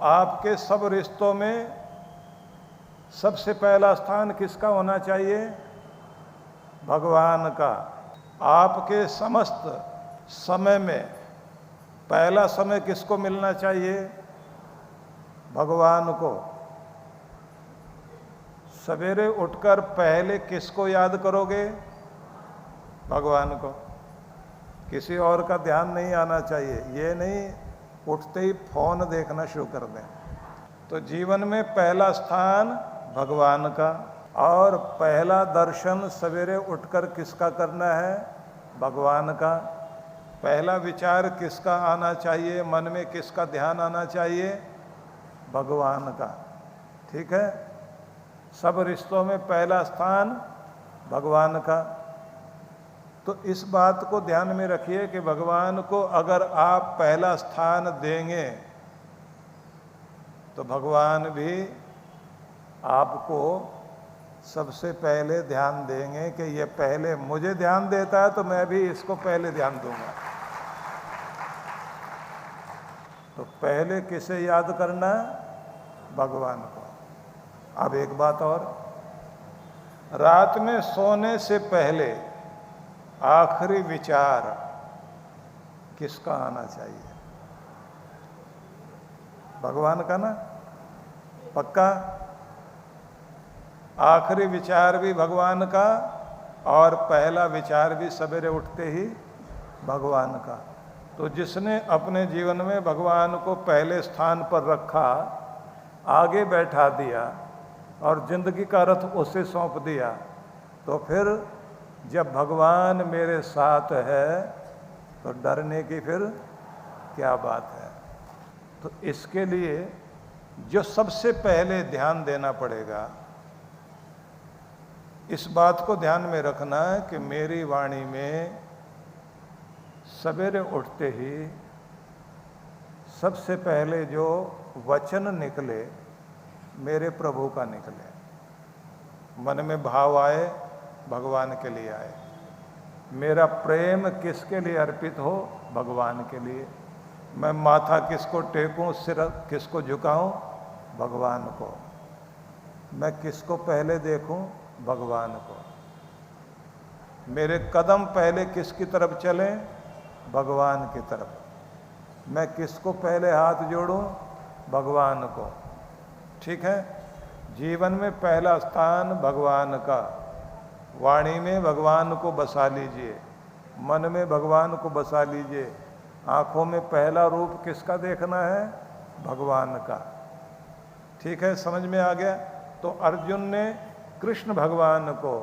आपके सब रिश्तों में सबसे पहला स्थान किसका होना चाहिए? भगवान का। आपके समस्त समय में पहला समय किसको मिलना चाहिए? भगवान को। सवेरे उठकर पहले किसको याद करोगे? भगवान को। किसी और का ध्यान नहीं आना चाहिए। ये नहीं उठते ही फोन देखना शुरू कर दें। तो जीवन में पहला स्थान भगवान का, और पहला दर्शन सवेरे उठकर किसका करना है? भगवान का। पहला विचार किसका आना चाहिए? मन में किसका ध्यान आना चाहिए? भगवान का। ठीक है। सब रिश्तों में पहला स्थान भगवान का। तो इस बात को ध्यान में रखिए कि भगवान को अगर आप पहला स्थान देंगे तो भगवान भी आपको सबसे पहले ध्यान देंगे कि ये पहले मुझे ध्यान देता है तो मैं भी इसको पहले ध्यान दूंगा। तो पहले किसे याद करना है? भगवान को। अब एक बात और, रात में सोने से पहले आखिरी विचार किसका आना चाहिए? भगवान का ना? पक्का? आखिरी विचार भी भगवान का और पहला विचार भी सवेरे उठते ही भगवान का। तो जिसने अपने जीवन में भगवान को पहले स्थान पर रखा, आगे बैठा दिया और जिंदगी का रथ उसे सौंप दिया, तो फिर जब भगवान मेरे साथ है तो डरने की फिर क्या बात है? तो इसके लिए जो सबसे पहले ध्यान देना पड़ेगा, इस बात को ध्यान में रखना है कि मेरी वाणी में सवेरे उठते ही सबसे पहले जो वचन निकले मेरे प्रभु का निकले। मन में भाव आए, भगवान के लिए आए। मेरा प्रेम किसके लिए अर्पित हो? भगवान के लिए। मैं माथा किसको टेकूं, सिर किसको झुकाऊं? भगवान को। मैं किसको पहले देखूं? भगवान को। मेरे कदम पहले किसकी तरफ चलें? भगवान की तरफ। मैं किसको पहले हाथ जोड़ूं? भगवान को। ठीक है। जीवन में पहला स्थान भगवान का। वाणी में भगवान को बसा लीजिए, मन में भगवान को बसा लीजिए। आंखों में पहला रूप किसका देखना है? भगवान का। ठीक है, समझ में आ गया? तो अर्जुन ने कृष्ण भगवान को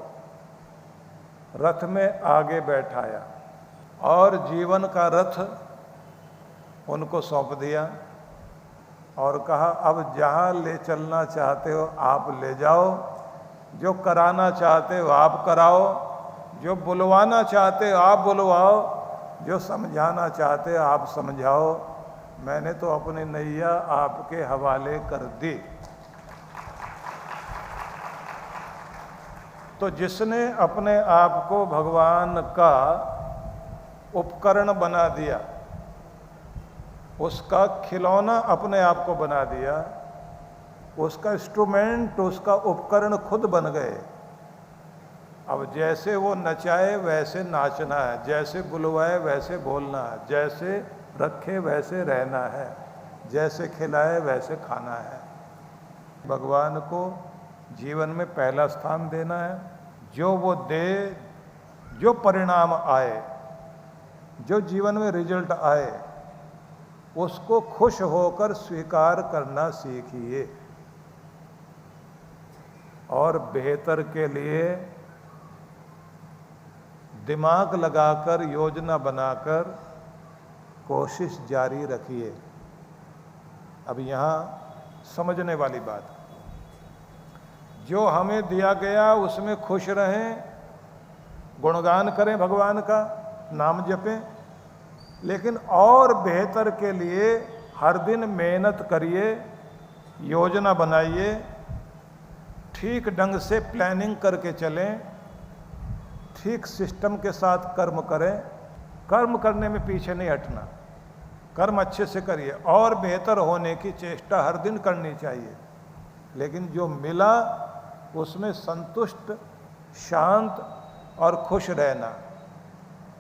रथ में आगे बैठाया और जीवन का रथ उनको सौंप दिया और कहा, अब जहां ले चलना चाहते हो आप ले जाओ, जो कराना चाहते हो आप कराओ, जो बुलवाना चाहते हो आप बुलवाओ, जो समझाना चाहते हो आप समझाओ। मैंने तो अपनी नैया आपके हवाले कर दी। तो जिसने अपने आप को भगवान का उपकरण बना दिया, उसका खिलौना अपने आप को बना दिया, उसका इंस्ट्रूमेंट, उसका उपकरण खुद बन गए। अब जैसे वो नचाए वैसे नाचना है, जैसे बुलवाए वैसे बोलना है, जैसे रखे वैसे रहना है, जैसे खिलाए वैसे खाना है। भगवान को जीवन में पहला स्थान देना है। जो वो दे, जो परिणाम आए, जो जीवन में रिजल्ट आए, उसको खुश होकर स्वीकार करना सीखिए और बेहतर के लिए दिमाग लगाकर, योजना बनाकर कोशिश जारी रखिए। अब यहाँ समझने वाली बात, जो हमें दिया गया उसमें खुश रहें, गुणगान करें भगवान का, नाम जपें, लेकिन और बेहतर के लिए हर दिन मेहनत करिए, योजना बनाइए, ठीक ढंग से प्लानिंग करके चलें, ठीक सिस्टम के साथ कर्म करें। कर्म करने में पीछे नहीं हटना। कर्म अच्छे से करिए और बेहतर होने की चेष्टा हर दिन करनी चाहिए, लेकिन जो मिला उसमें संतुष्ट, शांत और खुश रहना,